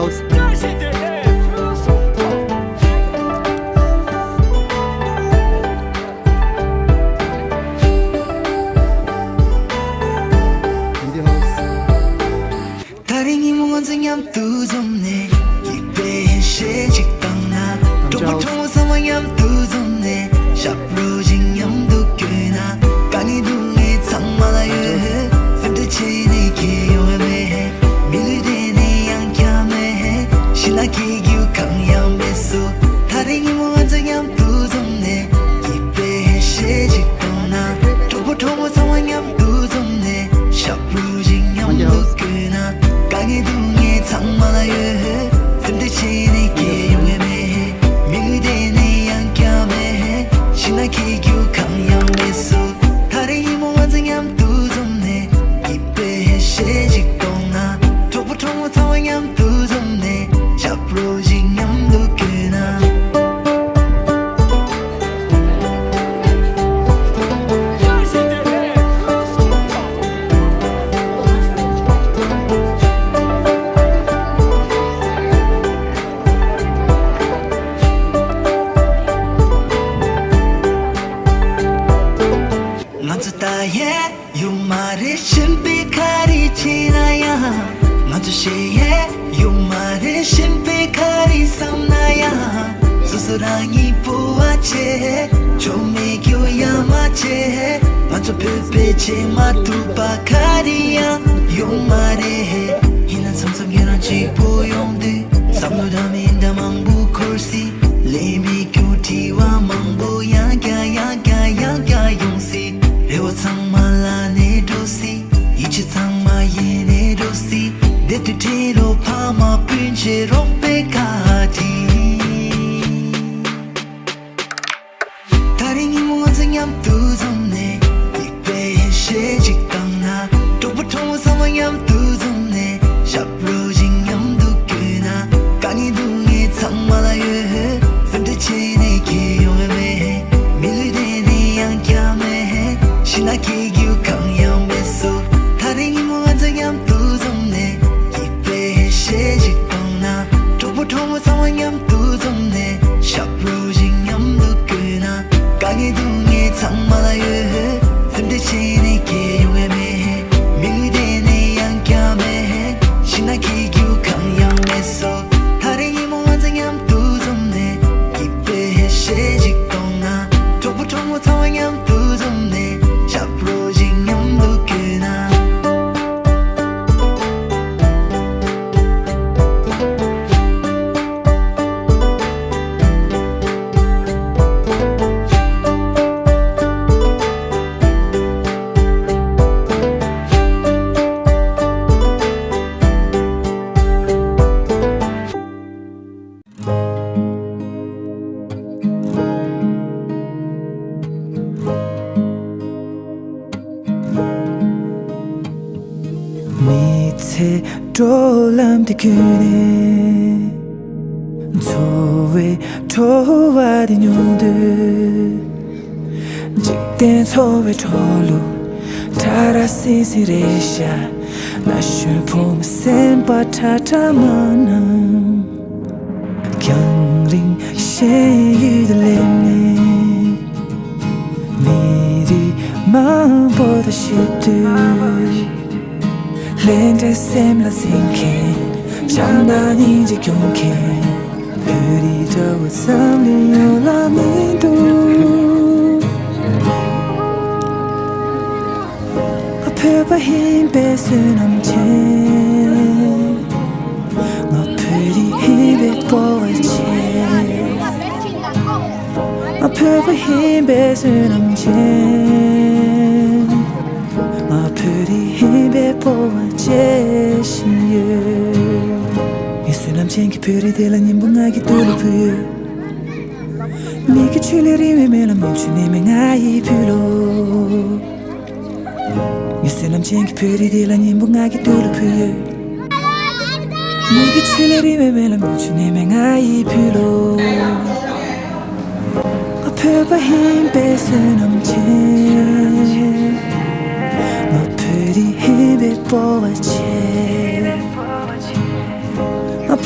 house. 다행히 뭔지 얌 두좀네 입에 시직 땅나 또 보통 상황 얌 두좀네 샵로징 얌도 꽤나 강이 둥에 창말아요 샘드치네 기요해매 밀리대네 양캬매 신나게 유강 얌배수 다행히 뭔지 얌 두좀네 입에 시직 땅나 또 보통 상황 얌 두좀네 샵로징 얌도 꽤나 강의 둥에 창말아요 샘드치네 기용해매 밀리대네 양캬매 신나게 유강 얌배수 다리 모아진 얌 두좀네 입에 시직 동나 또 보통 상황 얌 두좀네 샵로징 얌도 꽤나 나의 요말을 심백하리 지나야 나주시의 요말을 심백하리 삼나야 수수랑이 보아체 조미교야 마체 나주 뼈뼈체 마두바카리야 요말에 희난 삼성이란 지보용들 삼노담인다 망부콜시 레미교티와 망보야가야가야가 용시 레오 창말라네 도시 이치 창마예네 도시 데트테로 파마 핀체로 베카티 다행히 뭔지 얌 두좀네 입에 시직 땅나 또 보통 상황 얌 두좀네 샵로징 얌도 꽤나 강이 둥에 창말아요 샘드치네 기용해매 밀리대네 양캬매 신나게 유강 얌배수 다행히 뭔지 얌 두좀네 입에 시직 땅나 또 보통 상황 얌 두좀네 샵로징 얌도 꽤나 강의 둥에 창말아요 샘드치네 기용해매 밀리대네 양캬매 신나게 유강 얌배수 다행히 뭔지 얌 두좀네 입에 시직 땅나 또 보통 상황 얌 두좀네 샵로징 얌도 꽤나 밑에 돌람대 그네 소외 도와린 용들 직된 소외 돌로 타라시시레샤 나슈 봄 셈바 타타마나 경링 셰유들레네 미리 마음보다 쉽들 렌즈 셈라 생케 장난이지 경케 그리저와 삼리요라니도 앞에봐 힘 뺏은 남체 앞에리 힘에 뽀알체 앞에봐 힘 뺏은 남체 앞에리 힘에 뽀알체 신유 예수남친 기표리 대라 님붕하기 뚫어부여 미기 출리리메 멜라면 주님의 나이 뷰로 예수남친 기표리 대라 님붕하기 뚫어부여 미기 출리리메 멜라면 주님의 나이 뷰로 앞에봐 힘 뺏은 남친 앞에리 힘에 뽀알체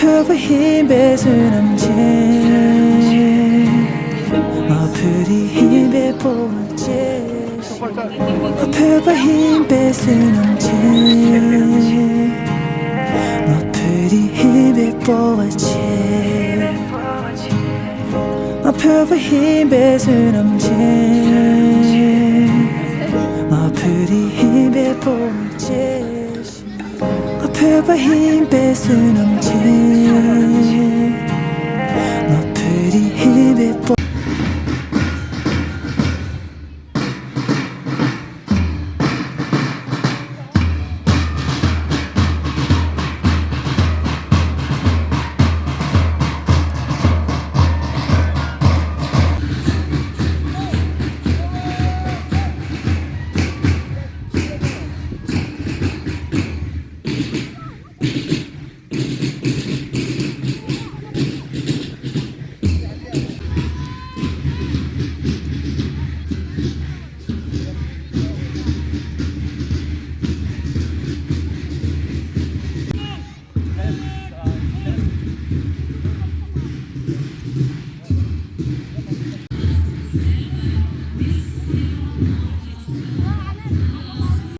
표가 흰 배수 넘친 어플이 흰 배 보았지 표가 흰 배수 넘친 어플이 흰 배 보았지 표가 흰 배수 넘친 어플이 흰 배 보았지 표가 흰 배수 넘친 너프리 힙에 뽀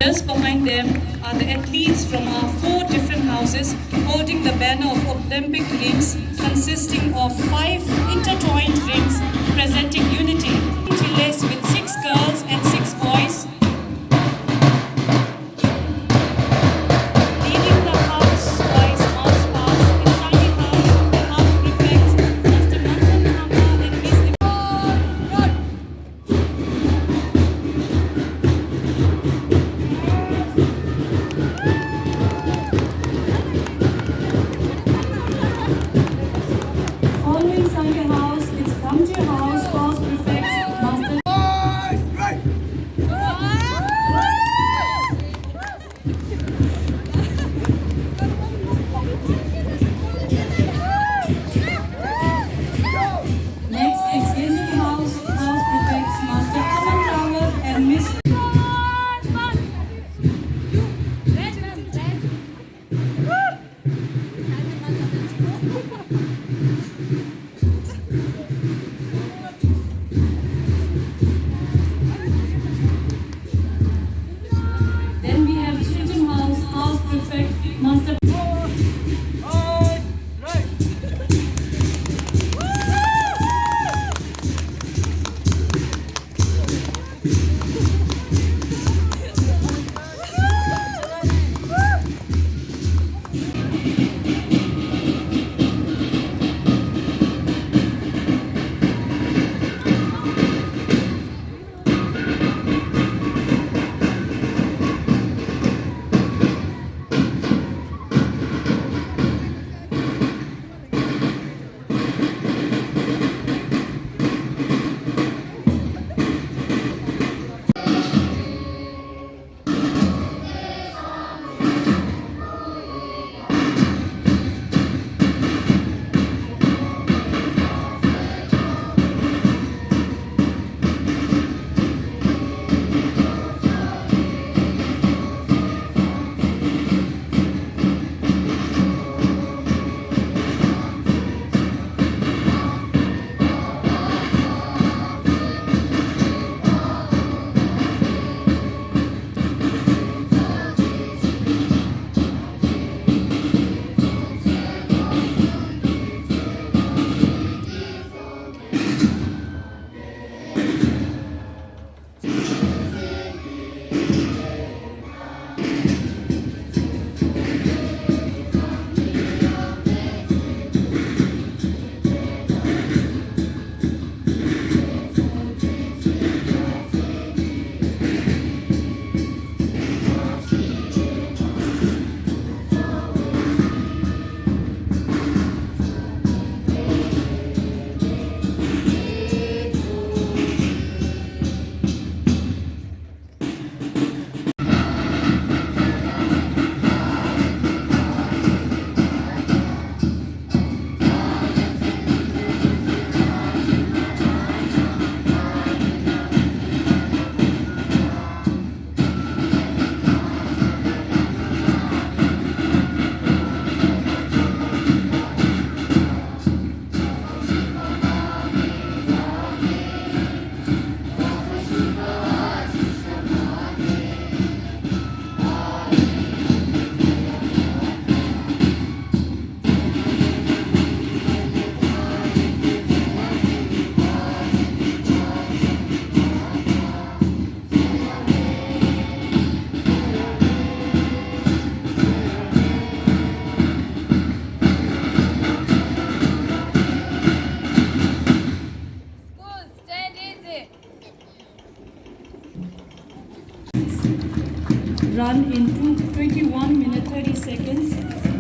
Just behind them are the athletes from our 4 different houses holding the banner of Olympic rings consisting of 5 intertwined rings presenting unity. Relays with 6 girls and 6 boys. Leading the house-wise march past is Tiny House, the house prefects, Mr. Mansan Hama and Miss Following Sunday House, it's Gamji House, House Prefects, Master.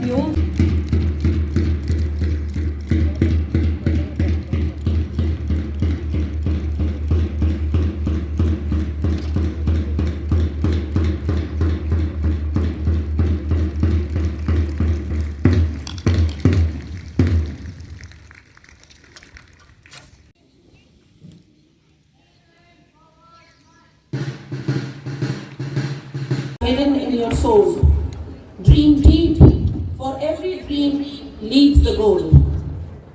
you. Hidden in your soul. Dream deep, for every dream leads the goal.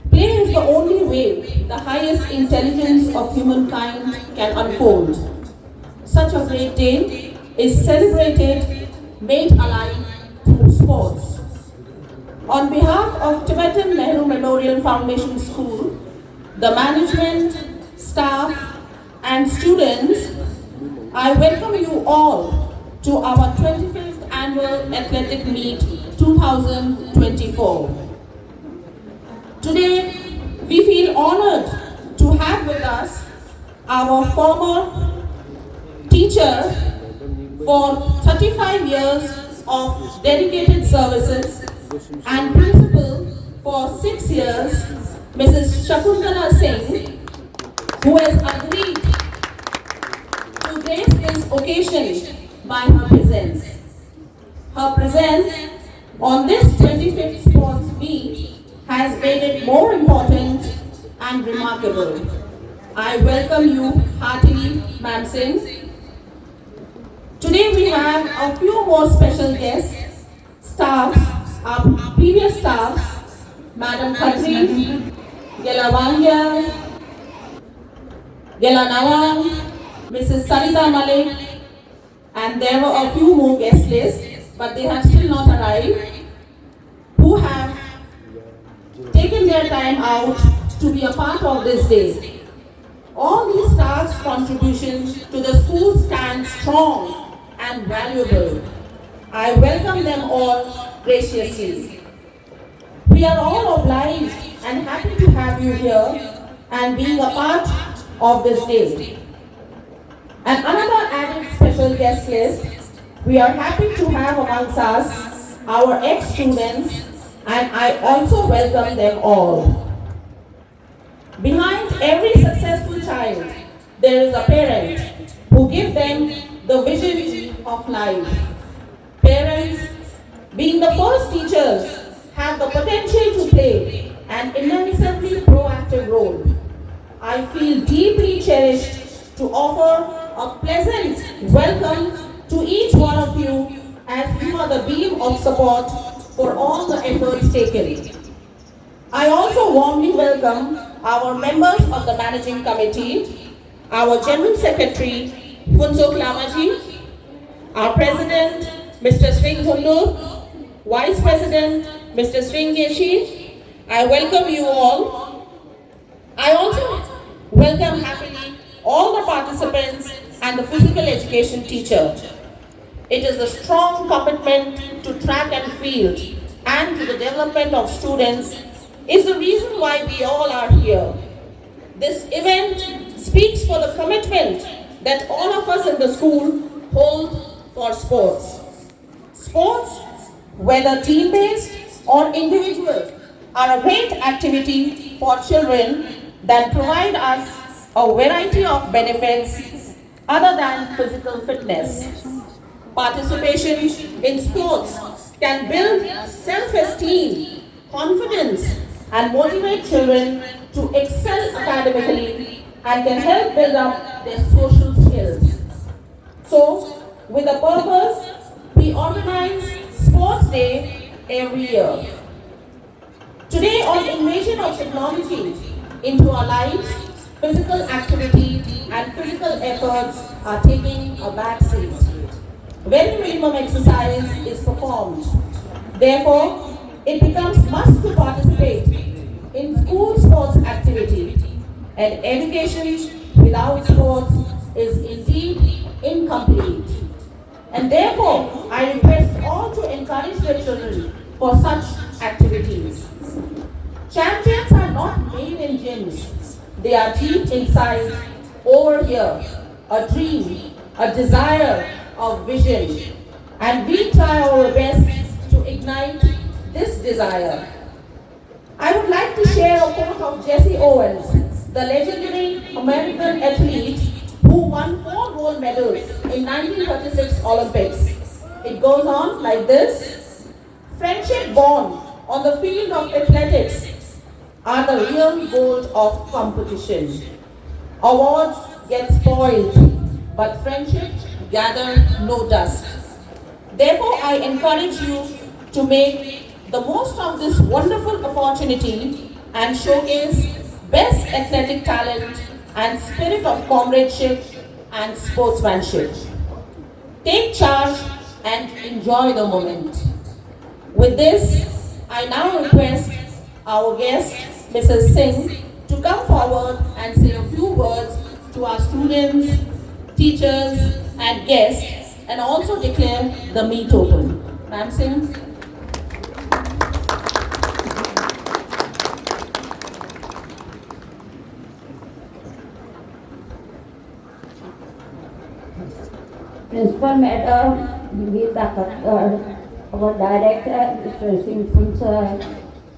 Play is the only way the highest intelligence of humankind can unfold. Such a great day is celebrated, made alive through sports. On behalf of Tibetan Nehru Memorial Foundation School, the management, staff, and students, I welcome you all to our 25th Annual Athletic Meet 2024. Today, we feel honored to have with us our former teacher for 35 years of dedicated services and principal for 6 years, Mrs. Shakuntala Singh, who has agreed to grace this occasion by her presence. Her presence on this 25th Sports Week has made it more important and remarkable. I welcome you heartily, Ma'am Singh. Today we have a few more special guests, staffs, our previous staffs, Madam Khatri, Gela Wangya, Gela Nawang, Mrs. Sarita Malik, and there were a few more guest lists, but they have still not arrived, who have taken their time out to be a part of this day. All these staff's contributions to the school stand strong and valuable. I welcome them all graciously. We are all obliged and happy to have you here and being a part of this day. And another added special guest list, we are happy to have amongst us our ex-students, and I also welcome them all. Behind every successful child, there is a parent who gives them the vision of life. Parents, being the first teachers, have the potential to play an immensely proactive role. I feel deeply cherished to offer a pleasant welcome to each one of you as you are the beam of support for all the efforts taken. I also warmly welcome our members of the Managing Committee, our General Secretary, Funso Klamaji, our President, Mr. Swing Hullu, Vice President, Mr. Swing Yeshi. I welcome you all. I also welcome happily all the participants and the physical education teacher. It is the strong commitment to track and field and to the development of students is the reason why we all are here. This event speaks for the commitment that all of us in the school hold for sports. Sports, whether team-based or individual, are a great activity for children that provide us a variety of benefits other than physical fitness. Participation in sports can build self-esteem, confidence, and motivate children to excel academically and can help build up their social skills. So, with a purpose, we organize Sports Day every year. Today, on invasion of technology into our lives, physical activity and physical efforts are taking a back seat. Very minimum exercise is performed. Therefore, it becomes must to participate in school sports activity, and education without sports is indeed incomplete. And therefore, I request all to encourage their children for such activities. Champions are not made in gyms. They are deep inside, over here, a dream, a desire of vision. And we try our best to ignite this desire. I would like to share a quote of Jesse Owens, the legendary American athlete who won 4 gold medals in 1936 Olympics. It goes on like this: friendship born on the field of athletics are the real gold of competition. Awards get spoiled, but friendship gather no dust. Therefore, I encourage you to make the most of this wonderful opportunity and showcase best athletic talent and spirit of comradeship and sportsmanship. Take charge and enjoy the moment. With this, I now request our guest, Mrs. Singh, to come forward and say a few words to our students, teachers, and guests, and also declare the meet open. Ma'am Singh. Principal Madam, Vivita Kakkar, our Director, Mr. Singh sir,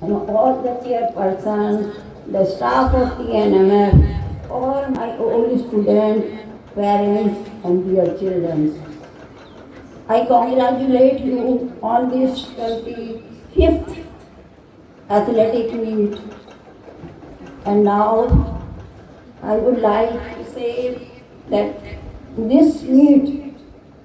and all the chairpersons, the staff of TNMF, all my old students, parents, and dear children. I congratulate you on this 25th athletic meet. And now I would like to say that this meet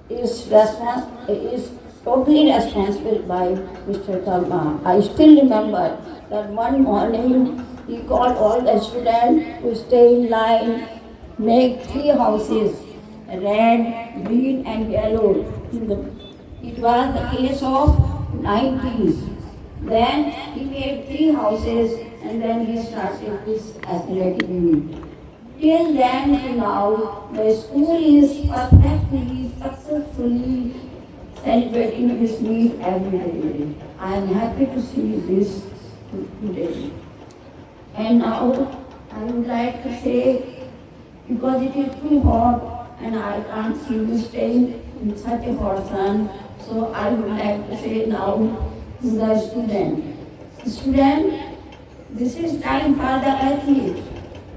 is totally responsible by Mr. Karma. I still remember that one morning he called all the students to stay in line, make 3 houses, red, green and yellow. It was the case of 90s. Then he made 3 houses and then he started this athletic meet. Till then to now, the school is perfectly, successfully celebrating this meet every day. I am happy to see this today. And now I would like to say, because it is too hot and I can't see you staying in such a hot sun, so I would like to say now to the student. Student, this is time for the athlete.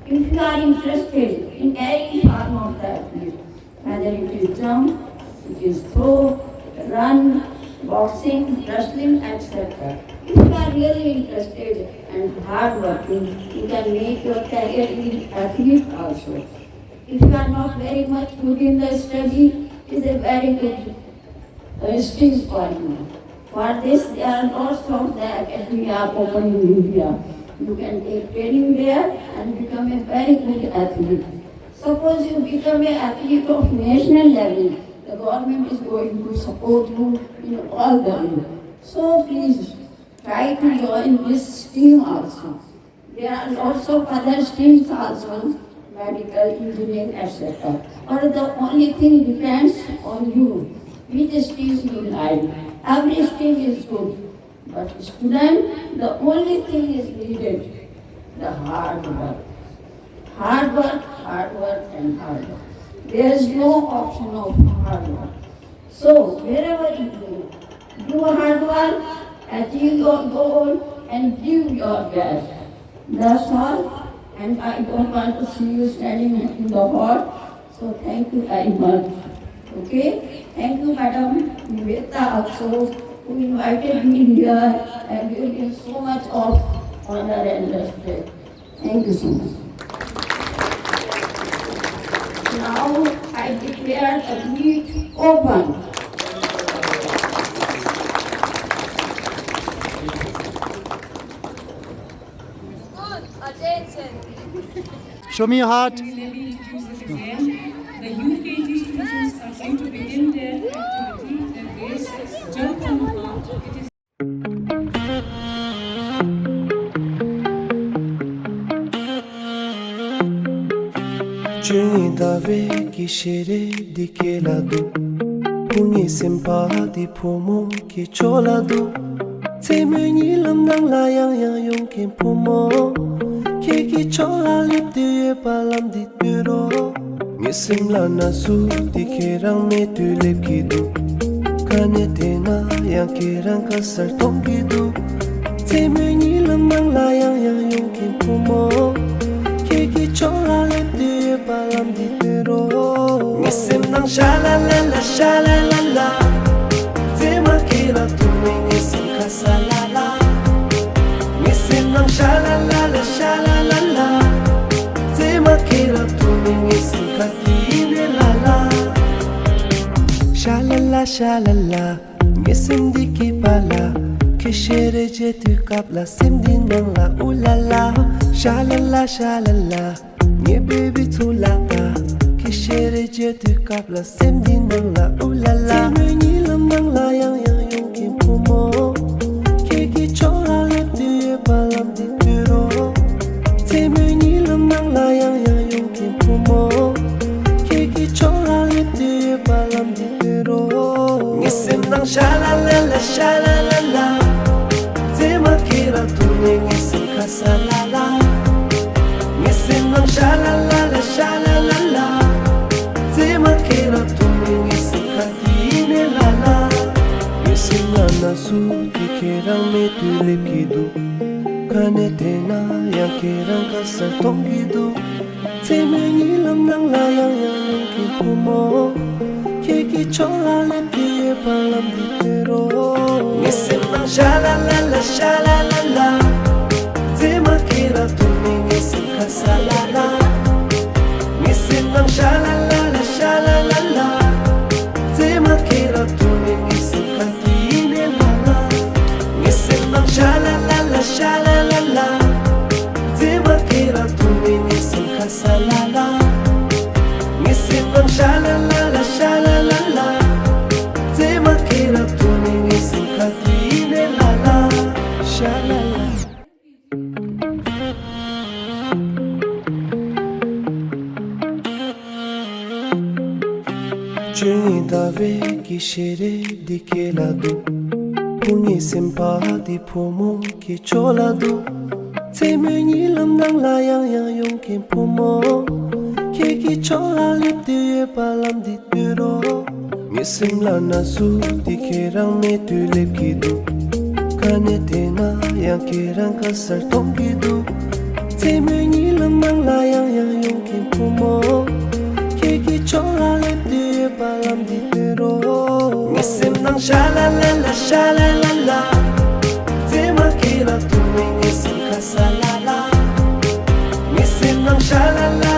If you are interested in any form of the athlete, whether it is jump, it is throw, run, boxing, wrestling, etc. If you are really interested and hardworking, you can make your career in athlete also. If you are not very much good in the study, it is a very good stream for you. For this, there are lots of the academy are open in India. You can take training there and become a very good athlete. Suppose you become an athlete of national level, the government is going to support you in all the way. So please try to join this stream also. There are lots of other streams also, medical, engineering, etc. But the only thing depends on you, which stream you like. Every stream is good. But student, the only thing is needed, the hard work. Hard work and hard work. There is no option of hard work. So wherever you go, do hard work, achieve your goal and give your best. That's all. And I don't want to see you standing in the hot. So thank you very much. Okay? Thank you, Madam Vivita also, who invited me here and gave me so much of honor and respect. Thank you so much. Now I declare the meet open. Show me your heart. Let me introduce this again. The UKG students are going to begin their activity, their race, jump from heart. It is Giungi da vecchi scere di che la do Pugni simpati pomo che ciò la do Se me ni lam nang la yang yang yong kem pomo Che chi ciò la lip di ye pa lam di turo Ni sim la na su di che rang me tu lip ki do Kane te na yang kirang kasar tong gidu te me ni lam nang la yang yong kim pumo ke ki chola le de balam di pero ngisem nang shala la la te ma kira tu me ngisem kasala la ngisem nang shala la la te ma kira tu me ngisem katine la la shalala ngisem diki pala kishere je tu kapla simdi nang la ulala shalala nye baby tu la kishere je tu kapla simdi nang la ulala te me ni lam nang la yang yong kim pumo ke ki chola le tu ye balam di puro te me ni lam nang la yang yong kim pumo ke ki chola le tu ye balam di puro ngisem nang shalala te ma kira tu me ngisem kasalala ngisem nang shalala te ma kira tu me ngisem katine lala ngisem na su ki kirang me tu lip kidu kanete na yang kirang kasar tong gidu te me ni lam nang la yang ki pumo ke ki chola le tu ye balam di pero ngisem nang shalala te ma kira tu me ngisem kasalala ngisem nang shalala te ma kira tu me ngisem katine lala ngisem nang shalala te ma kira tu me ngisem kasalala ngisem nang shalala te ma kira tu me ngisem katine lala shalala Cini dave kishere dike ladu Punye sempa di pomo ki choladu Te me ni lam nang la yang yong kim pomo Ke ki chola lip di ye balam di puro Ngisem la nasu di kirang me tu lip kidu Kanete na yang kirang kasar tong gidu Te me ni lam nang la yang yong kim pomo Ke ki chola lip di ye balam di pero ngisem nang shalala te ma kira tu me ngisem kasalala ngisem nang shalala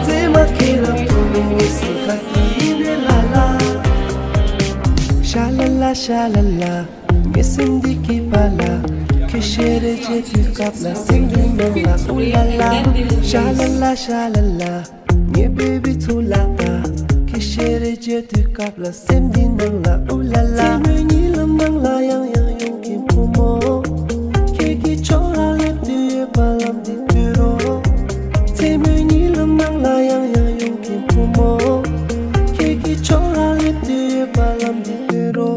te ma kira tu me ngisem katine lala shalala ngisem diki pala kishere je tu kapla simdi nang la ulala shalala nye baby tu la kishere je tu kapla simdi nang la ulala te me ni lam nang la yang yong kim pumo ke ki chola le tu ye balam di puro te me ni lam nang la yang yong kim pumo ke ki chola le tu ye balam di puro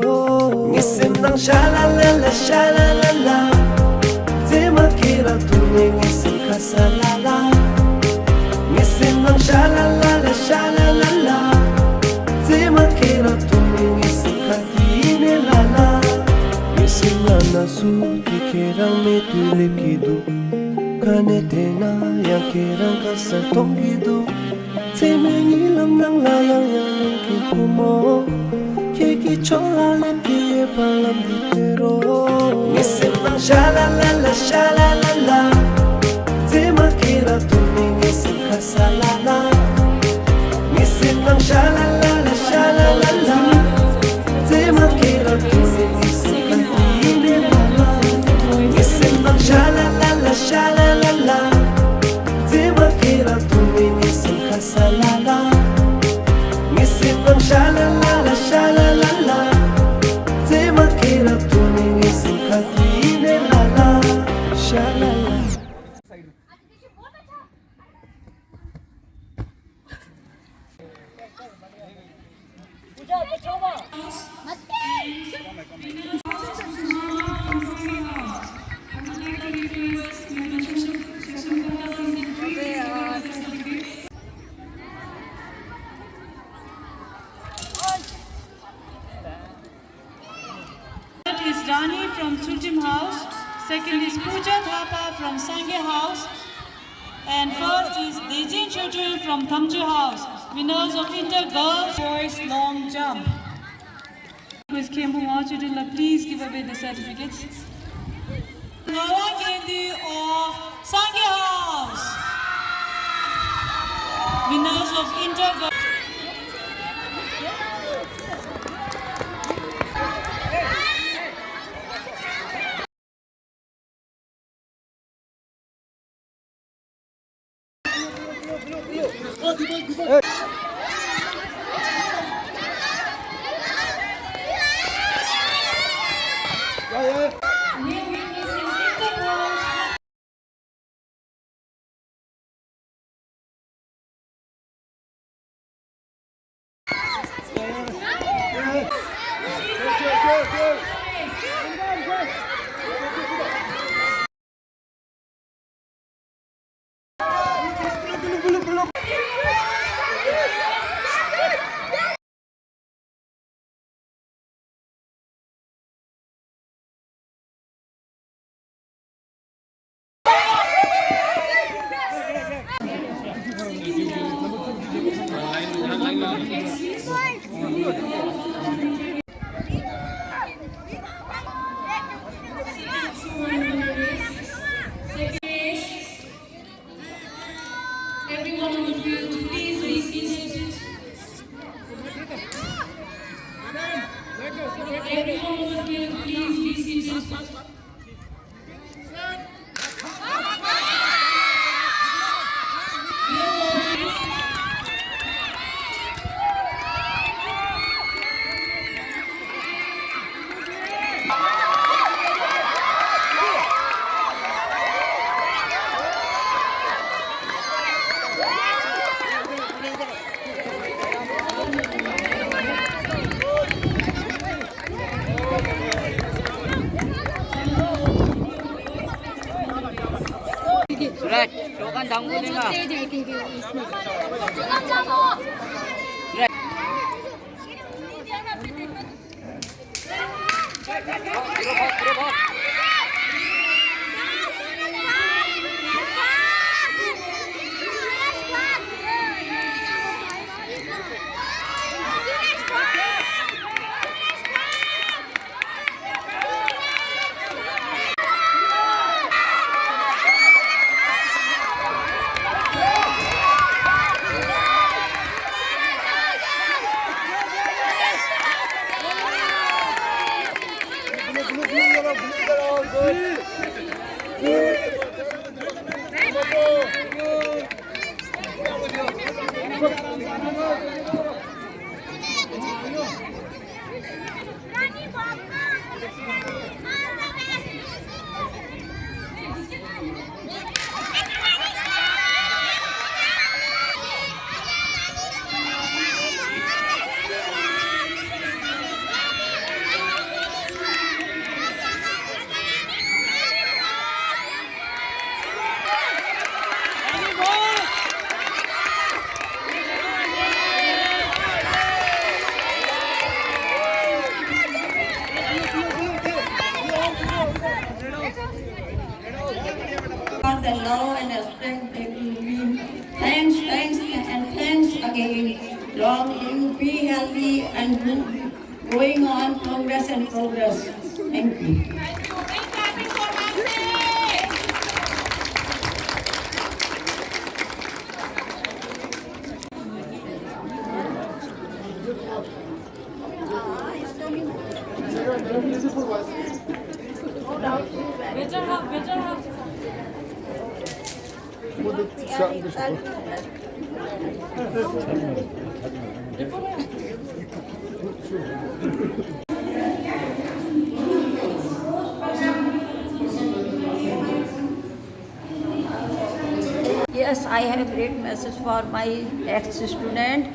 ngisem nang shalala te ma kira tu me ngisem kasalala ngisem nang shalala te ma kira tu me ngisem katine lala ngisem la nasu ki kirang me tu lip kidu kanete na yang kirang kasar tong gidu te me ni lam nang la yang ki pumo ke ki chola le tu ye balam di pero ngisem nang shalala te ma kira tu me ngisem kasalala ngisem nang shalala te ma kira tu me ngisem katine lala ngisem nang shalala te ma kira tu me ngisem kasalala ngisem nang shalala te ma kira tu Rani from Suljim House. Second is Pooja Thapa from Sangye House. And first is Dejin children from Thamju House. Winners of Inter Girls Boys Long Jump. Quiz came from our children. Please give away the certificates. Nora Gandhi of Sangye House. Winners of Inter Girls. Everyone on the field, please be seated. Everyone on the field, please be seated. Surat, coba tangguh ni lah. For the love and respect they give me. Thanks, and thanks again. Long live, be healthy, and going on progress and progress. Thank you. Yes, I have a great message for my ex-student.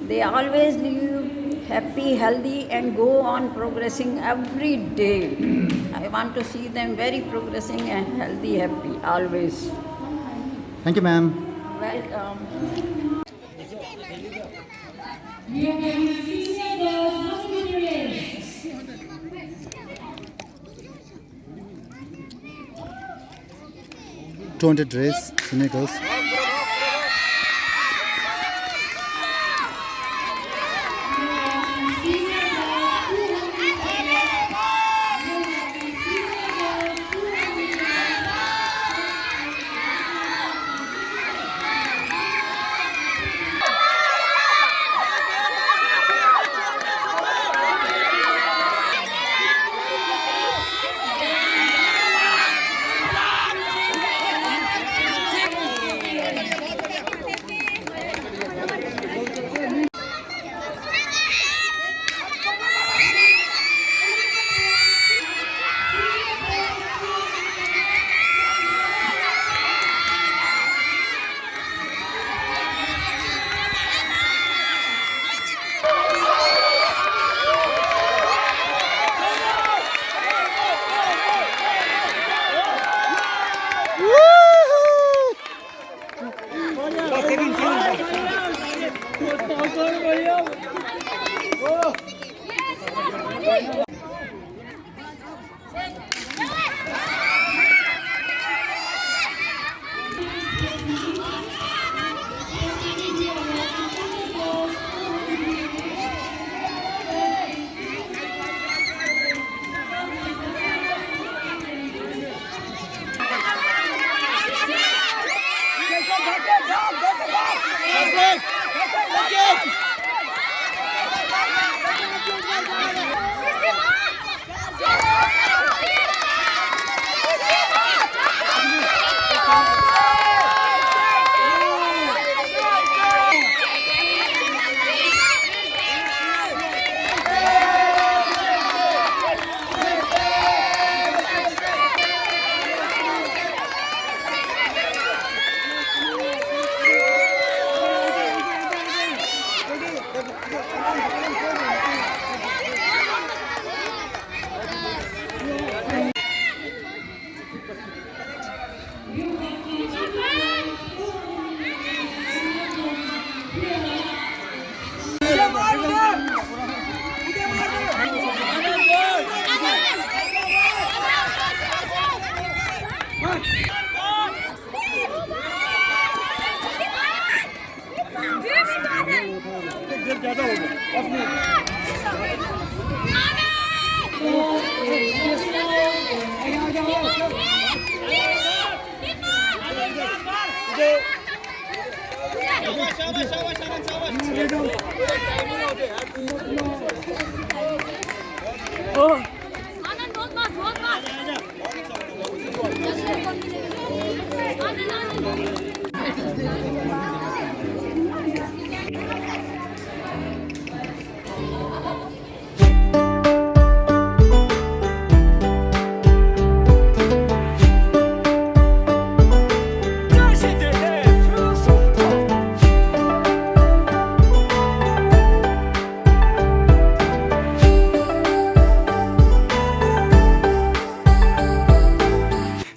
They always live happy, healthy, and go on progressing every day. I want to see them very progressing and healthy, happy, always. Thank you, ma'am. Welcome. We are going to see the hospital race. 200 dress, sneakers.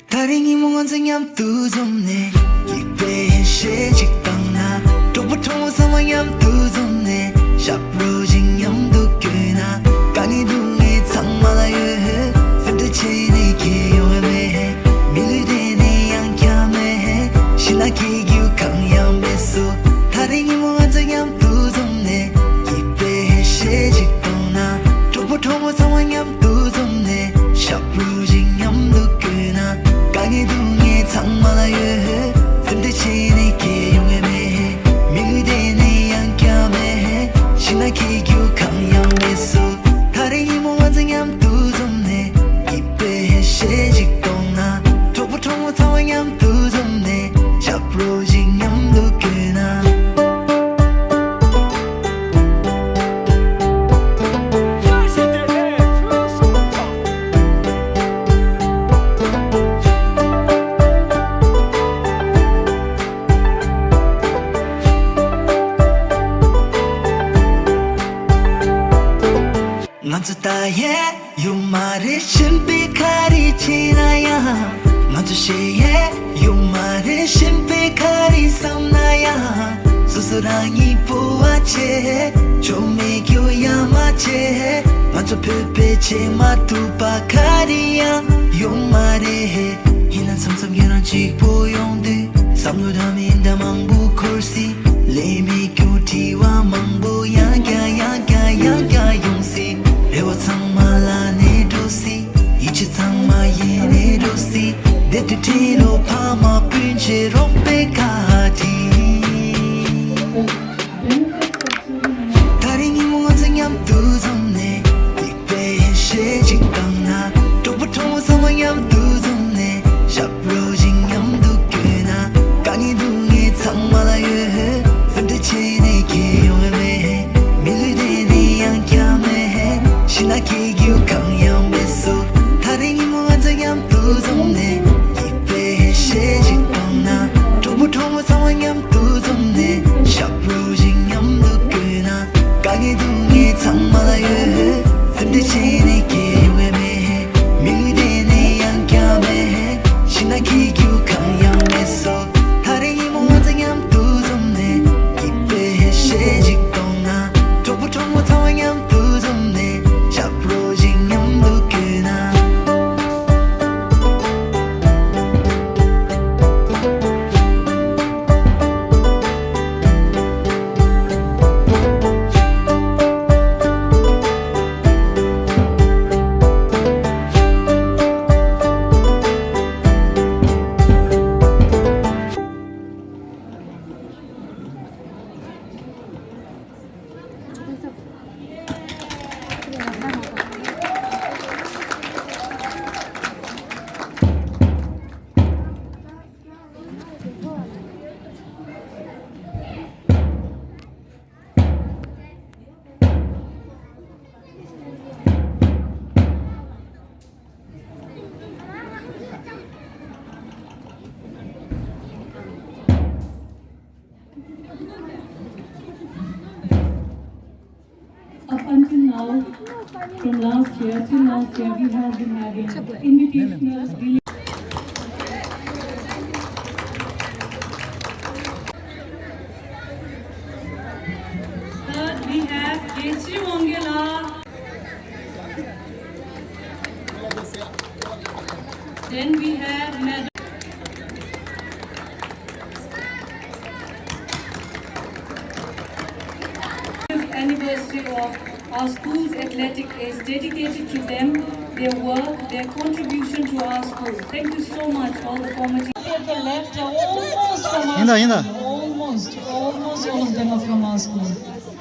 다링이 몽환생 얌두 좀네 이배에 시직당나 도보통 상황 얌두 좀네 샵로징 얌두 꽤나 강이 둥에 창마라여 샘드치니 기요에메 밀리데네 양캬메 신나기 규강 얌베소 다링이 몽환생 얌두 좀네 이배에 시직당나 도보통 상황 얌두 좀네 샵로징 얌두 꽤나 강이 둥에 창마라여 샘드치니 기요에메 밀리데네 양캬메 신나기 규강 얌베소 다링이 몽환생 얌두 좀네 이배에 시직당나 도보통 상황 얌두 좀네 샵로징 얌두 꽤나 먼저 따에 요말을 신비카리 지나야 먼저 시에 요말을 신비카리 삼나야 수수랑이 보아체 조미교야 마체 먼저 표배체 마두바카리야 요말에 samsam yaran chik boyongde samlo dami inda mangbu kursi lemi kyoti wa mangbo ya yongsi ewa tsangmala ne dosi ichi tsangma ye ne dosi dete tilo pama pinche rompe kati 다링이 무엇은 얌두좀네 이때의 시직강나 또부터 무서워 얌두좀네 샵로징 얌두께나 강이둥이 창말아요 선대체네 기용해매 밀리대니 양캬매 신나게 기억한 양배소 다링이 무엇은 얌두좀네 이때의 시직강나 또부터 무서워 얌두좀네 샵로징 얌두께나 강이둥이 창말아요 선대체네 기용해매 밀리대니 양캬매 신나게 기억한 양배소 다링이 무엇은 얌두좀네 이때의 시직강나 또부터 무서워 얌두좀네 샵로징 얌두께나 Up until now, from last year till last year, we have been having invitational. Third, we have Kesri Wongela. Then we have Madam. Anniversary of our school's athletic is dedicated to them, their work, their contribution to our school. Thank you so much, all the former teachers. At the left are almost from our Inda. school. Almost all of them are from our school.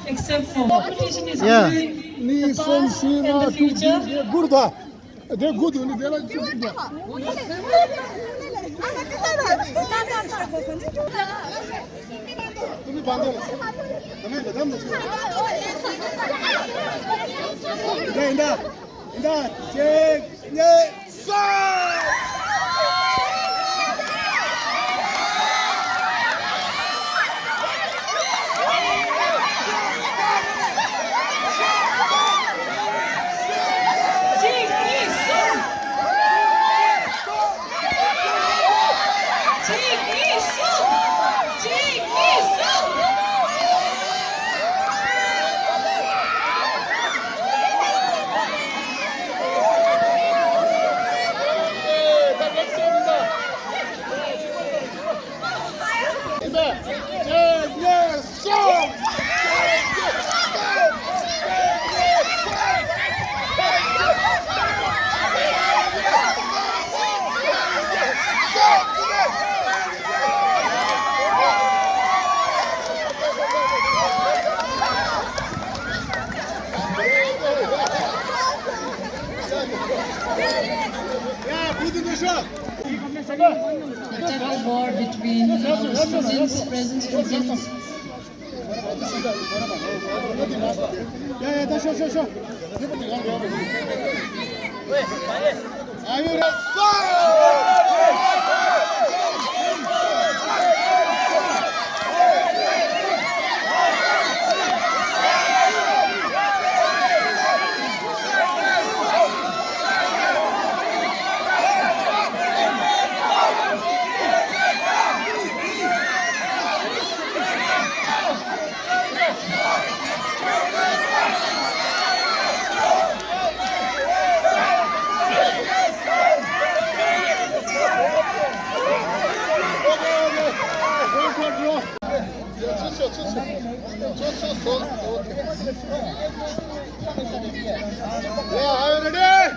Except for competition is Yeah. between the past and the future. Burada. De good onu de la burada. तुम्ही बांधव इंदा check ने The tug of war between students, present students. Yeah, are you ready?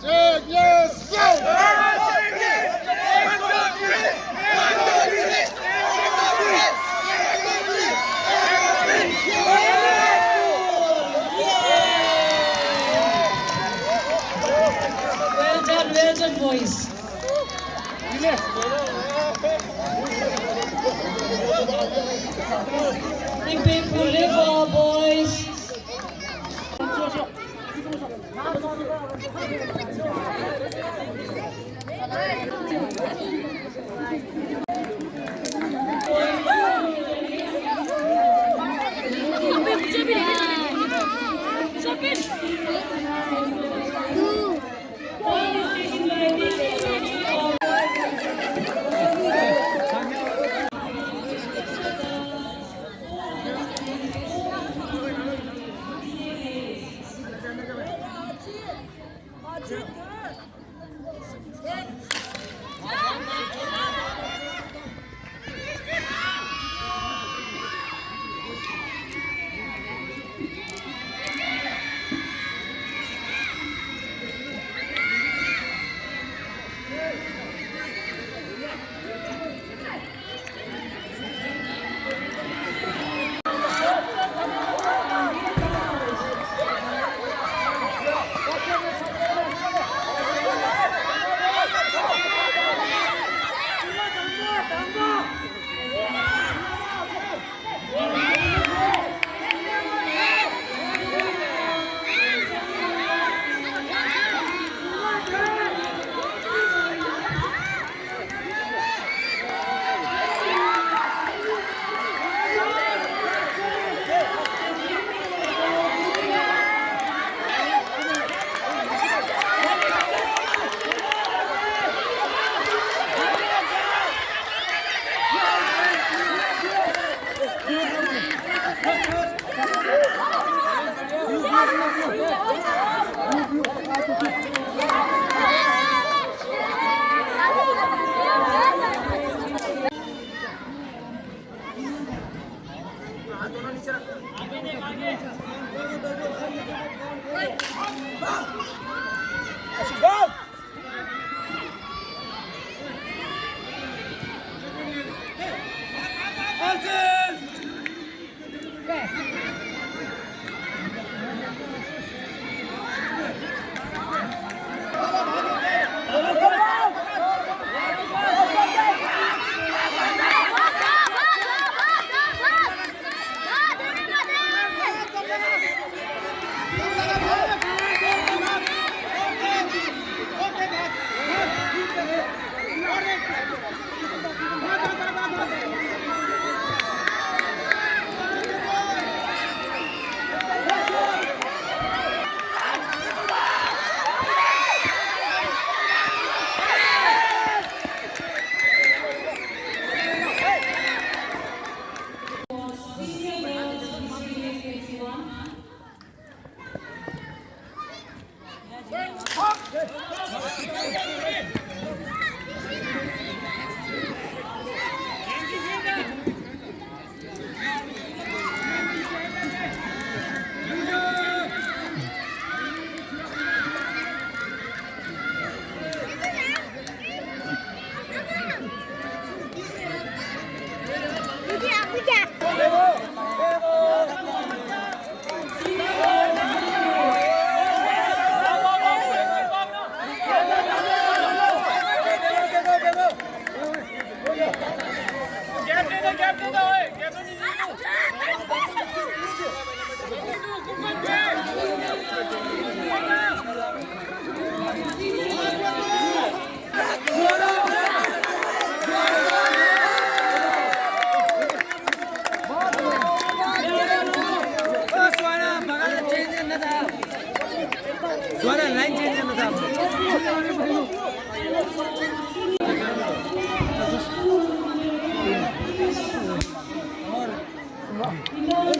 Check, yes, sir! Well done, boys. Big people live our boys.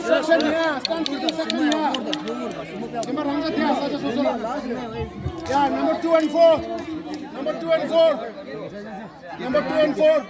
Section here, stand for the section here. Number 100 here, such as also. Yeah, number 2 and 4. Number 2 and 4. Number 2 and 4.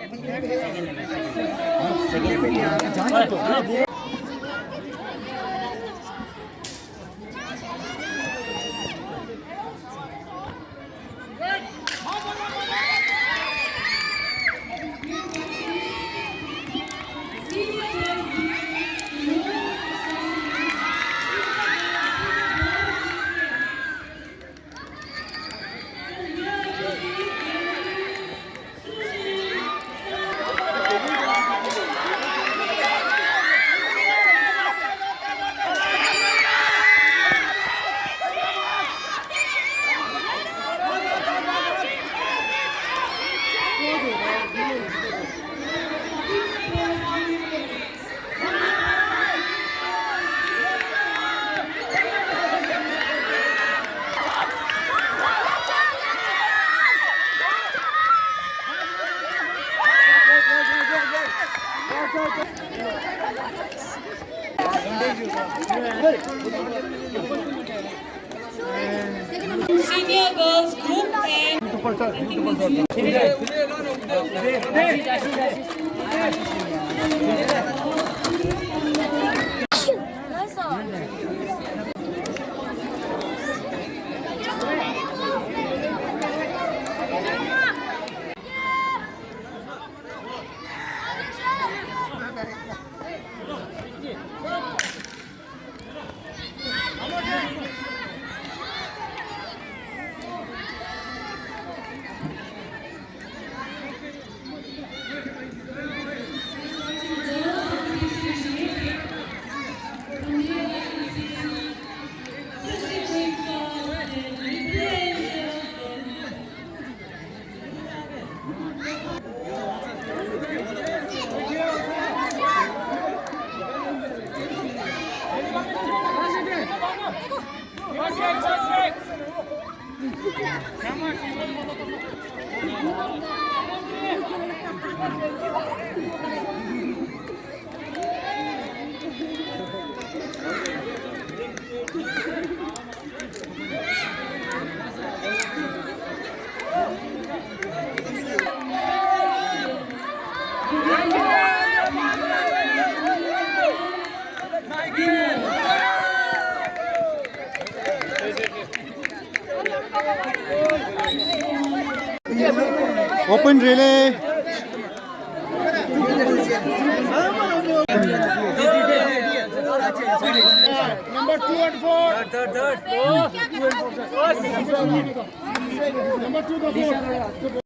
Senior girls group and Open relay. Number 2 and 4. Third. Number 2 to 4.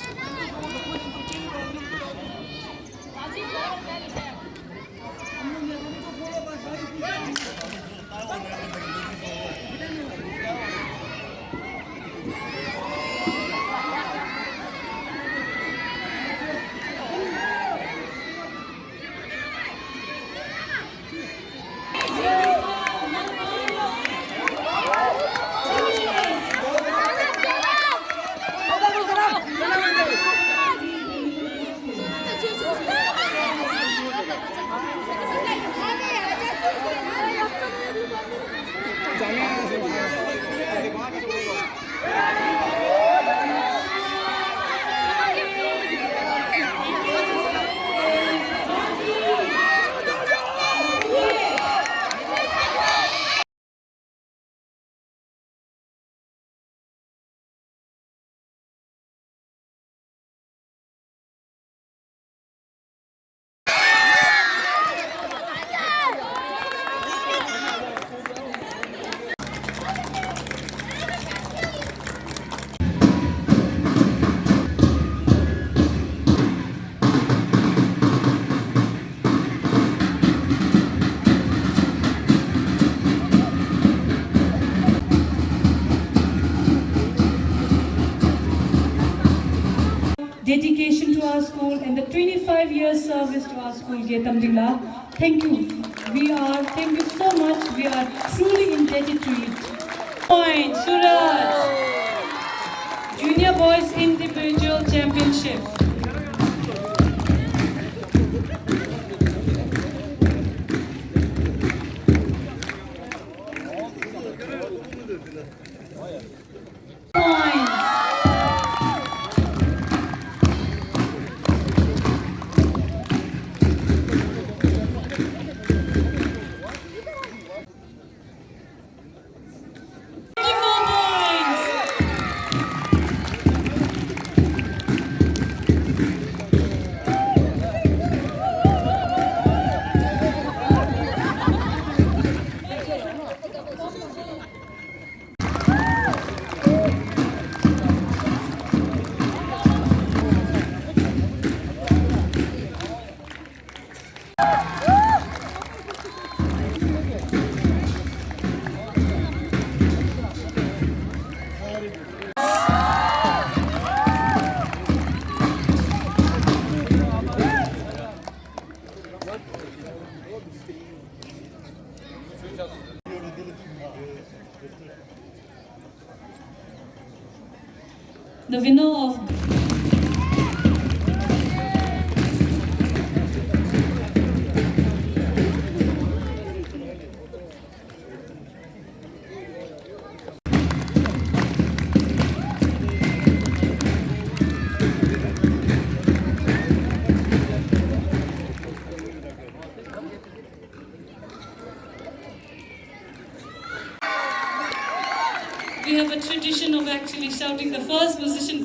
dedication to our school and the 25 years service to our school, Getamdila. Thank you. Thank you so much. We are truly indebted to it. Point, Suraj. Junior Boys Individual Championship. Points. The winner of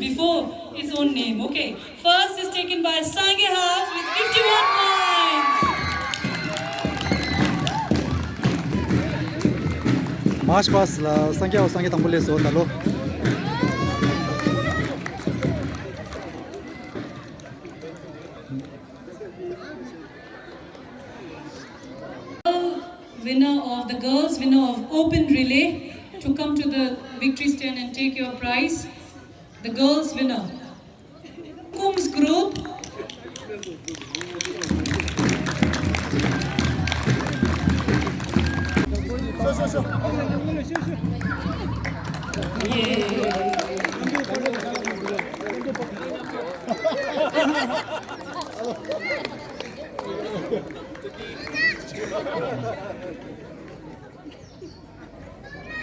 before its own name. Okay. First is taken by Sangye House with 51 points. March pass la Sangye Tambule so talo. The girls winner of open relay to come to the victory stand and take your prize. The girls winner. Kum's group.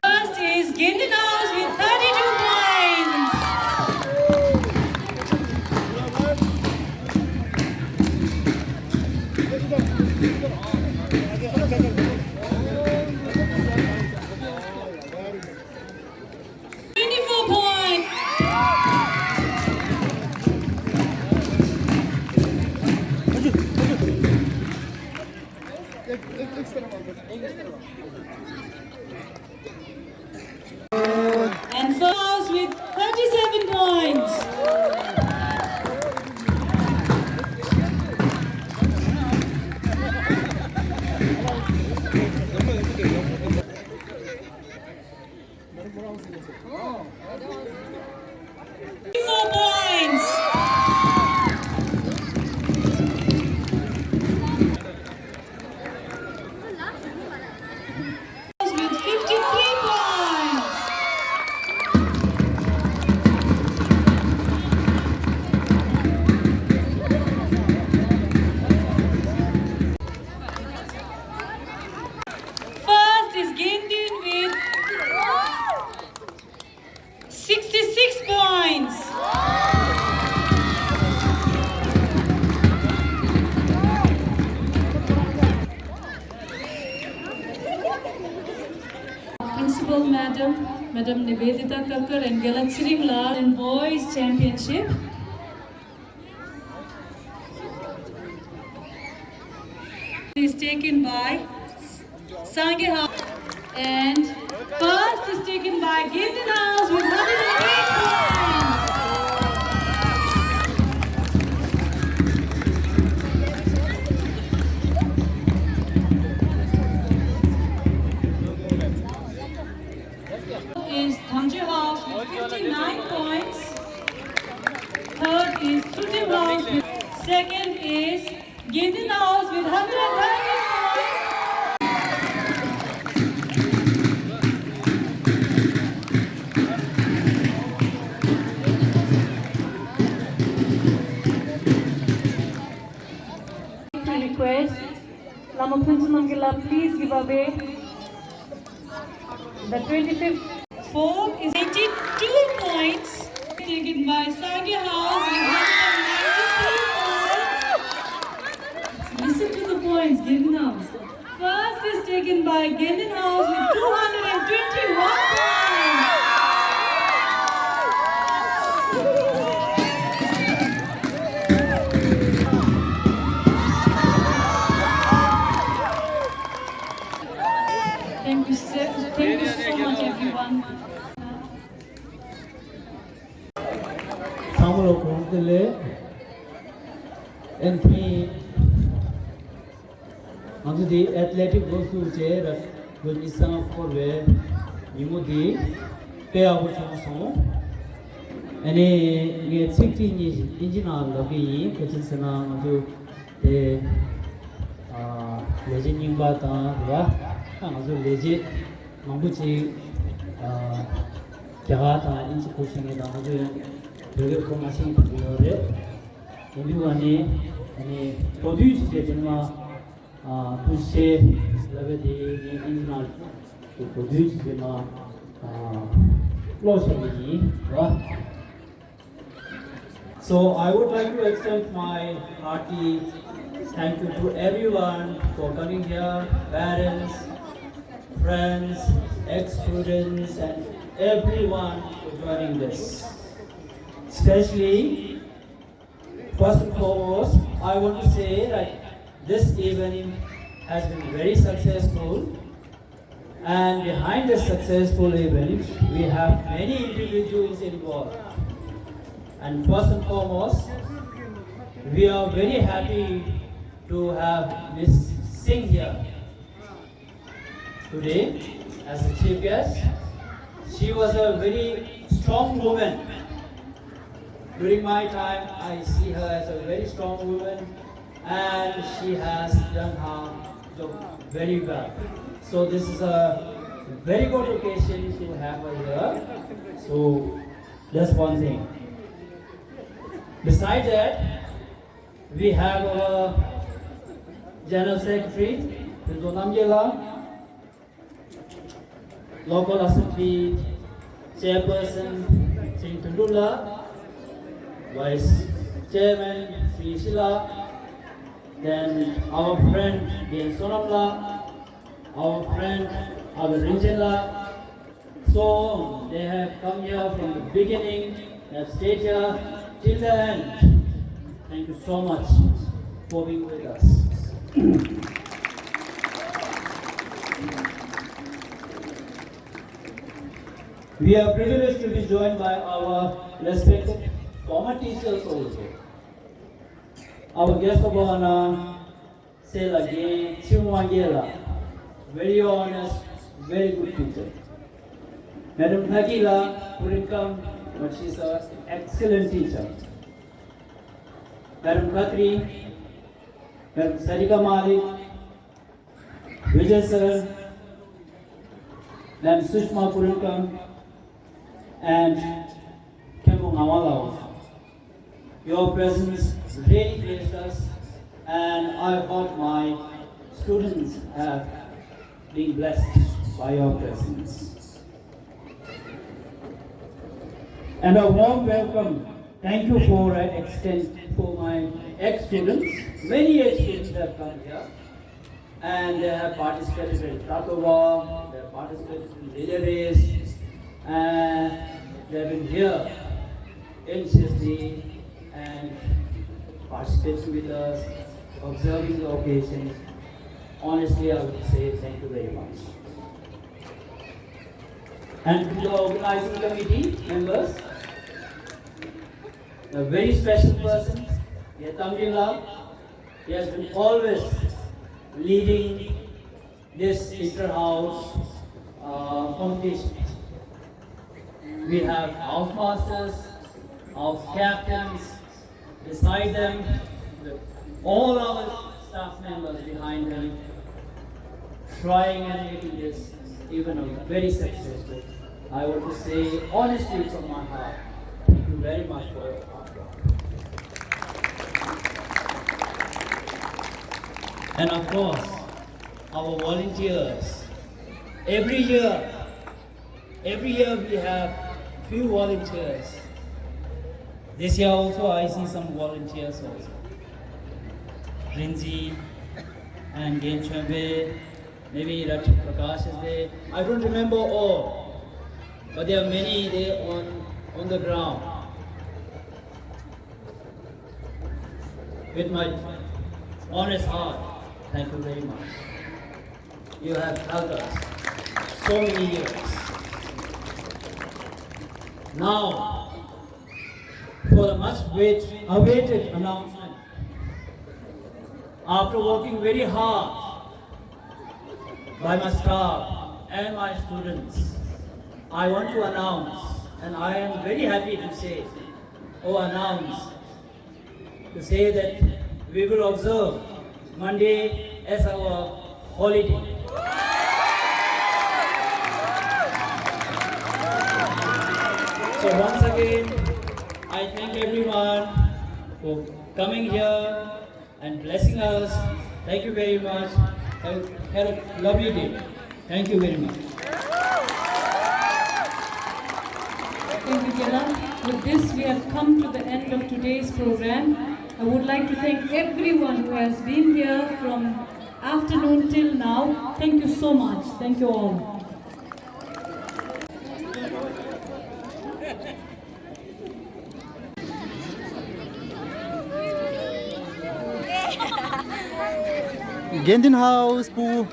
First is Gendin House with 32 points. And House with 37 points. First is Gendin with 66 points. Principal Madam Nivedita Kakkar and Galaxy Lal in Boys Championship. Is taken by Sangye House and first is taken by Gendin House with 108 points. Is Thamje House with 59 points. Third is Sutim House with second is Gendin House with 130 points. Request Lama Mangila, please give away the 25th. Fourth is 82 points taken by Sangye House with 193 points. Listen to the points, Gendin House. First is taken by Gendin House with 221 points. Thank you so much, everyone. Samuro Kondele entry onto the athletic gosu chair with Isang for where Yumudi pay out some any 16 engine on the B, which is an onto the legend Yimbata, and also legit Mambuchi Jagata, institution in the very promising to be any produce the to say the to produce the so I would like to extend my hearty thank you to everyone for coming here, parents, friends, ex-students and everyone for joining this. especially, first and foremost, I want to say that this event has been very successful, and behind this successful event, we have many individuals involved. And first and foremost, we are very happy to have Miss Singh here today as a chief guest. She was a very strong woman. During my time, I see her as a very strong woman, and she has done her job very well. So this is a very good occasion to have her here. So that's one thing. Besides that, we have our General Secretary, Mr. Namjela, Local Assembly Chairperson, Sri Tundula, Vice Chairman, Sri Shila, then our friend, Dian Sonamla, our friend, Abel Rinjela. So they have come here from the beginning, they have stayed here till the end. Thank you so much for being with us. We are privileged to be joined by our respected former teachers also. Our guest of honor, Sela Ge Chumwangela, very honest, very good teacher. Madam Nagila Purinkam, but she's an excellent teacher. Madam Khatri, Madam Sarika Malik, Vijay sir, Madam Sushma Purinkam, and Kempo Nawala also. Your presence really blessed us, and I hope my students have been blessed by your presence. And a warm welcome. Thank you for an extent for my ex-students. Many ex-students have come here, and they have participated in Tatova, they have participated in relay race, and they have been here anxiously and participating with us, observing the occasion. Honestly, I would say thank you very much. And to the organizing committee members, a very special person, Yatamjila, he has been always leading this inter-house competition. We have house masters, house captains, beside them, all our staff members behind them, trying and making this even very successful. I want to say honestly from my heart, thank you very much for your hard work. And of course, our volunteers. Every year we have few volunteers. This year also I see some volunteers also. Rinzi and Gen Chwembe, maybe Rachit Prakash is there. I don't remember all, but there are many there on the ground. With my honest heart, thank you very much. You have helped us so many years. Now, for the much awaited announcement, after working very hard by my staff and my students, I want to announce, and I am very happy to say, to say that we will observe Monday as our holiday. So once again, I thank everyone for coming here and blessing us. Thank you very much. Have a lovely day. Thank you very much. Thank you, Gela. With this, we have come to the end of today's program. I would like to thank everyone who has been here from afternoon till now. Thank you so much. Thank you all. Gendin House, Pu.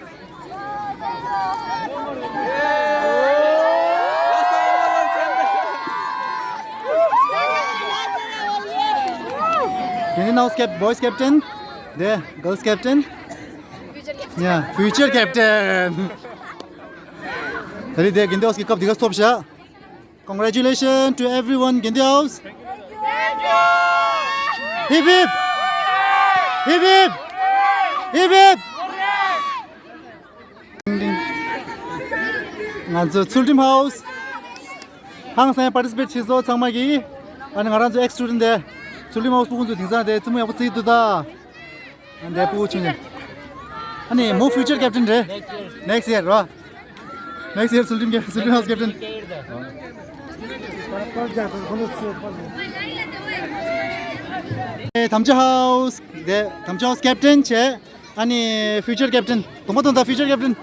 Gendin House boys captain. There, girls captain. Yeah, future captain. There, Gendin House kick up the top shot. Congratulations to everyone, Gendin House. Hip hip! Hip hip! Hip hip! So, Sultim House. 항상 participate 시zo 장마기. 아니 가란조 ex student 데. Sultim House 부분도 등산데 쯤에 아버 쓰이도다. 내 부부 친구. 아니 more future captain 데. Next year, right? Next year Sultim House captain. 담자 하우스 네 담자 하우스 captain 제 아니 future captain 도마도 다 future captain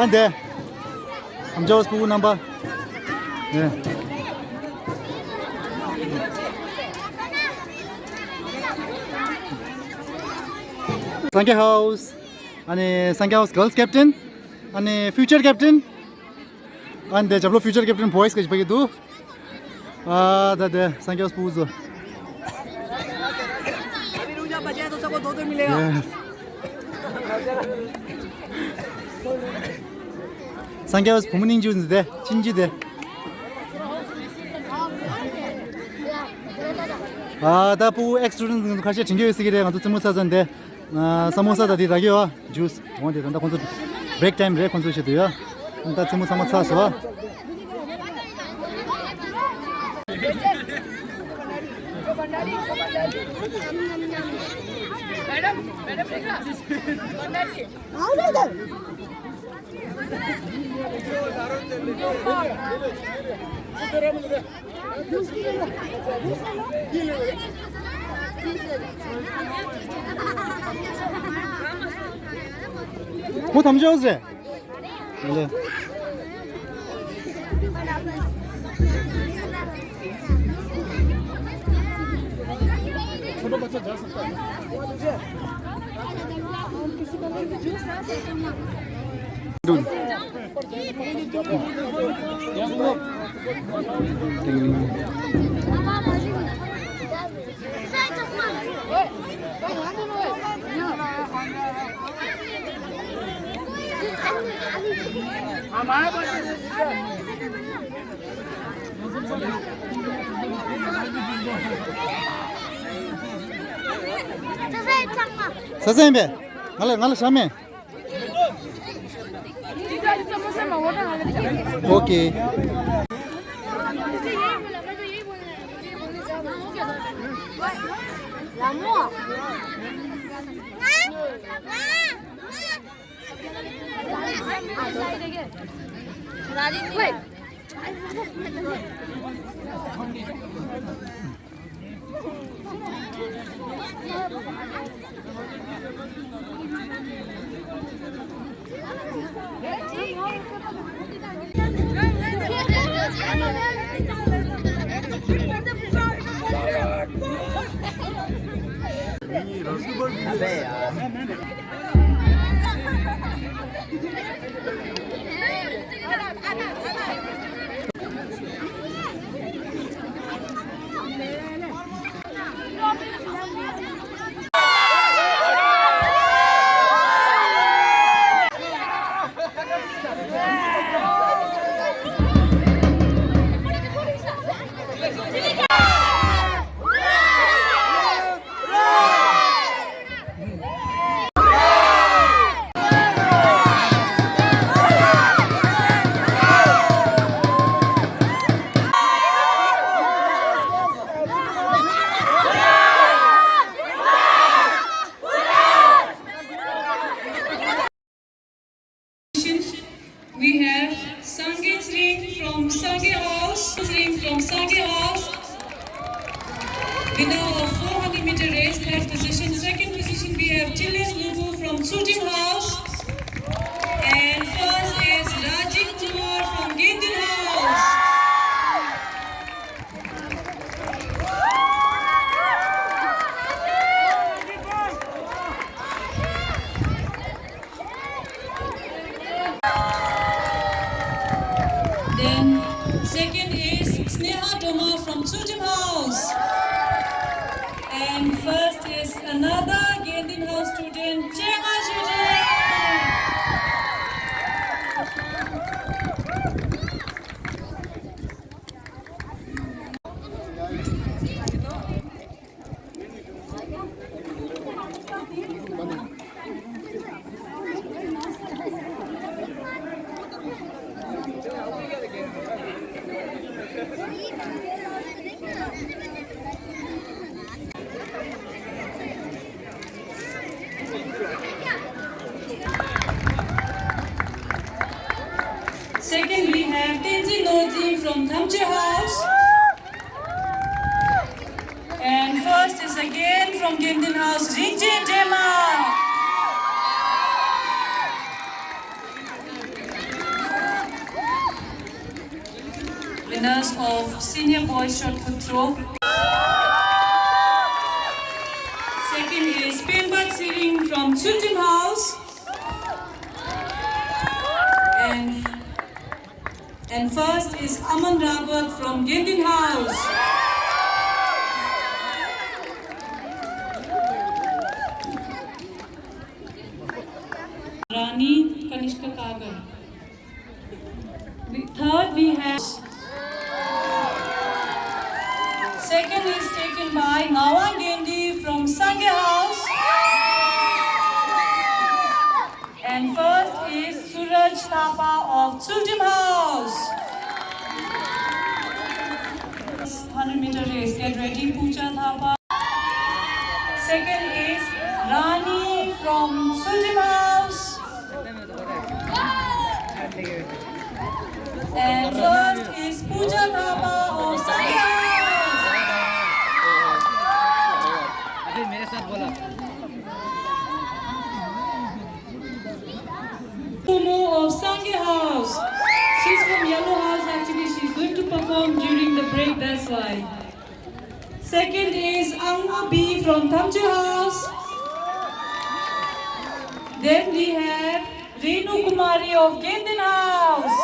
안돼 담자 하우스 부부 넘버 네 상계 하우스 아니 상계 하우스 girls captain 아니 future captain 안돼 잡로 future captain boys 까지 보기도 아, 네, 상계 하우스 부부죠. 상계 하우스 부모님 주는데 진지대. 아, 다 부부 엑스트루는 같이 챙겨 쓰기래. 아주 스무사잔데. 아, 사모사다 디라기와 주스. 뭔데 단다 콘서 브레이크 타임 레 콘서트도요. 단다 스무사마 사서. 뭐 담자오지? 네. 선생님, 갈래 샤메. 오케이. We have Sangeet Ring from Sange House. Winner of 400-meter race, third position. Second position, we have Chiles Lubu from Sultim House. And first is Rajiv Kumar from Gendin House. Kumar from Children House. And first is another Gendin House student, Chema Shujin. Second, we have Tenzin Noji from Thamche House. And first is again from Gendin House, Rinjin Jema. Winners of Senior Boys Shot Put Throw. Second is Penbat Siring from Children House. And first is Aman Rabat from Gendin House. Rani Kanishka Kagar. Third we have. Second is taken by Nawa Gendi from Sangye House. And first is Suraj Thapa of Children House. 100-meter race, get ready, Pooja Thapa. Second is Rani from Children House. And first is Pooja Thapa of Sangye House. अभी मेरे साथ बोला Kumu of Sangye House. She's from Yellow House actually. She's going to perform during the break, that's why. Second is Angma B from Thamche House. Then we have Renu Kumari of Gendin House.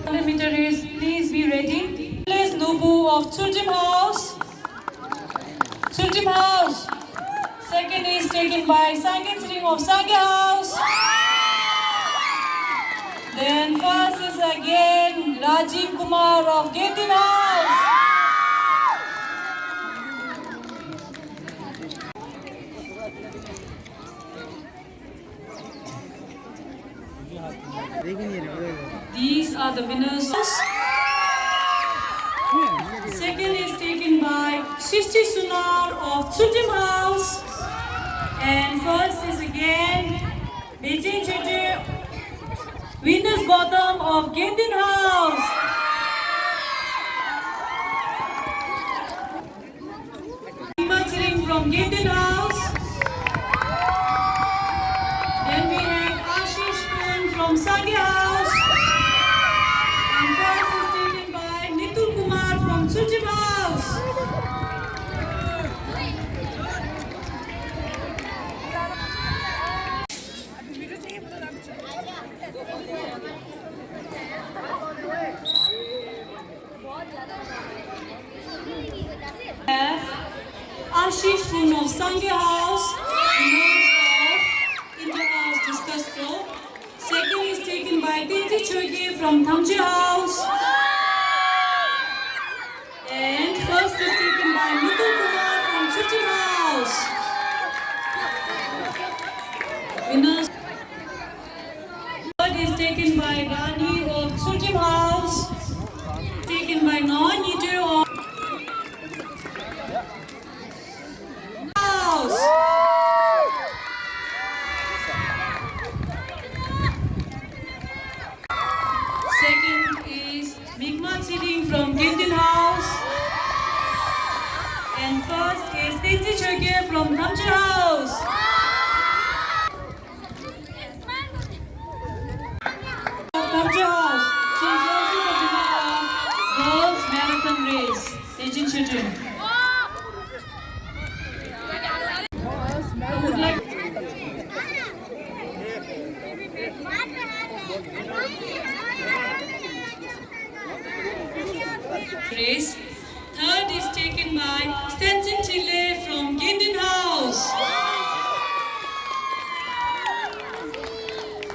100-meter race, please be ready. Please Nubu of Children House. Children House. Second is taken by Sangin Sring of Sangye House. Then first is again Rajiv Kumar of Gendin House. These are the winners. Second is taken by Shishti Sunar of Children House. And first is again Beijing Cheche, Venus Gautam of Gendin House. Chering from Gendin House. Then we have Ashish Kun from Sangye House. And first is taken by Nitul Kumar from Children House. Ashish Kun of Sangye House, winners of Inter-House Discus Throw. Second is taken by Tinti Choge from Thamche House. And first is taken by Nitul Kumar from Children House. Winners. Third is taken by Rani of Children House. Taken by Non-Eater of House. Second is Migma Sitting from Gendin House. And first is Tinsi Choge from Thamche House. Thamche House. She is also the winner of Girls Marathon Race. Asian children. I would like Praise. Third is taken by Stanton Chile from Gendon House.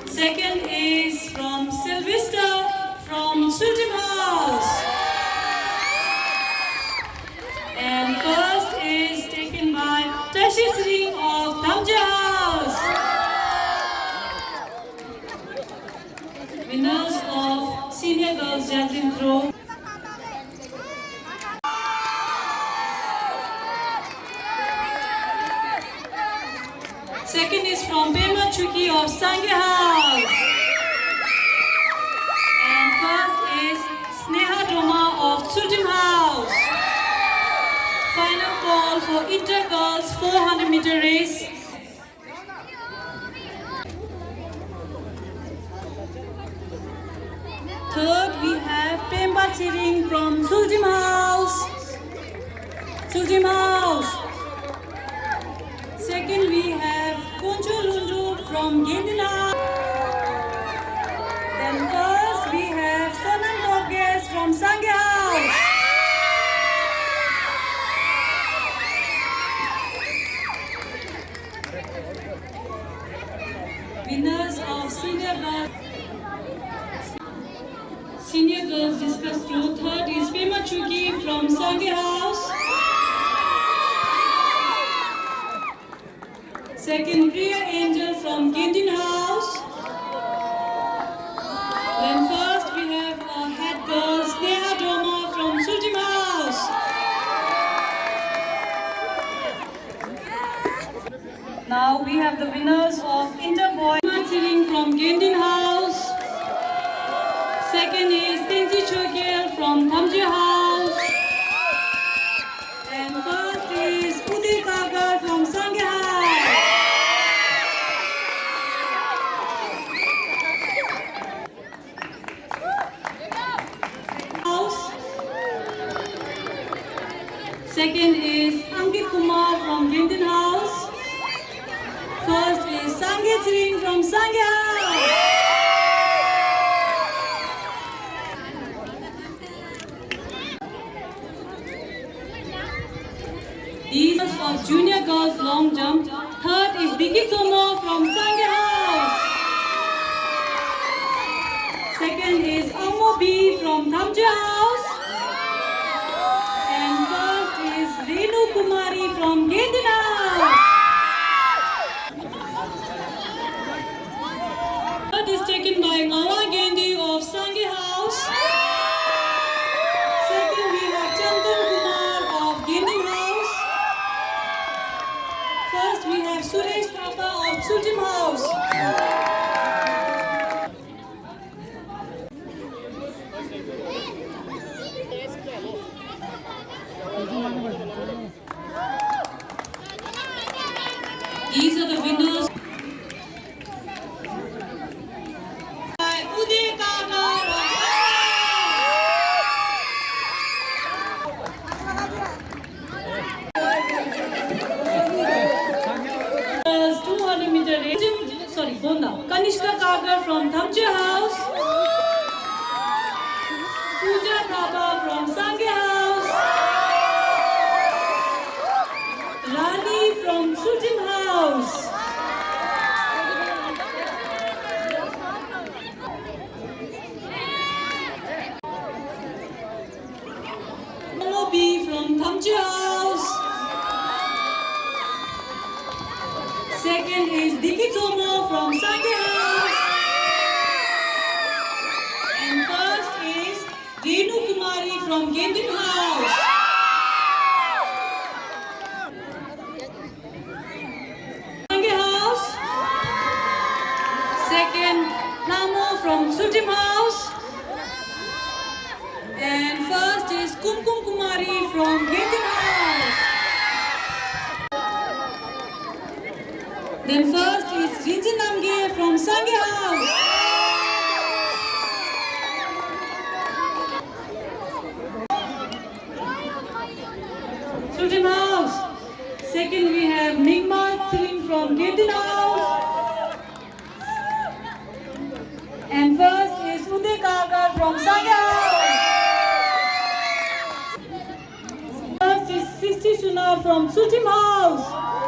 Second is from Sylvester from Sultan House. And first is taken by Tashis of Tamja House. Winners of Senior Girls Javelin Throw. Second is from Pema Chuki of Sangha House. And first is Sneha Doma of Sultan House. Final call for inter-girls 400-meter race. Third, we have Pemba Chiring from Sultan House. Sultan House. Second, we have Kunjo Lundu from Gendina. Then first, we have Sonam Dorges from Sangha House. Winners of Senior Girls Discus Throw. Third is Pema Chuki from Sangha House. Second, Priya Angel from Gendon House. Then first we have our head girl Sneha Doma from Sultan House. Now we have the winners of Interboy Singing from Gendon House. Second is Tenzi Chogel from Thamja House. And first is Uday Kagar from Sangha House. Second is Ankit Kumar from Gendon House. First is Sangeet Singh from Sangha House. These are for junior girls long jump. Third is Vicky Somo from Sangha House. Second is Amo B from Thamja House. And first is Renu Kumari from Gendon House. Third is taken by Mawa Gandhi of Sangha House. Second we have Chandan Kumar of Gendon House. First we have Suresh Papa of Sultan House. These are the winners. Uday Kagar of 200-meter race. Sorry, Gonda. Kanishka Kagar from Thamja House. Pooja Baba from Sangha House. Rani from Sultan House. B from Thamja House. Second is Dikit Somo from Sangha House. And first is Renu Kumari from Gendon House. Sangha House. Second, Namo from Sultan House. And first is Kumkum Kumari from Gendon House. Then first is Rinjin Namge from Sangha House. Sultan House. Second we have Mingma Thiling from Gendon House. And first is Uday Kagar from Sangha House. from Sutim House.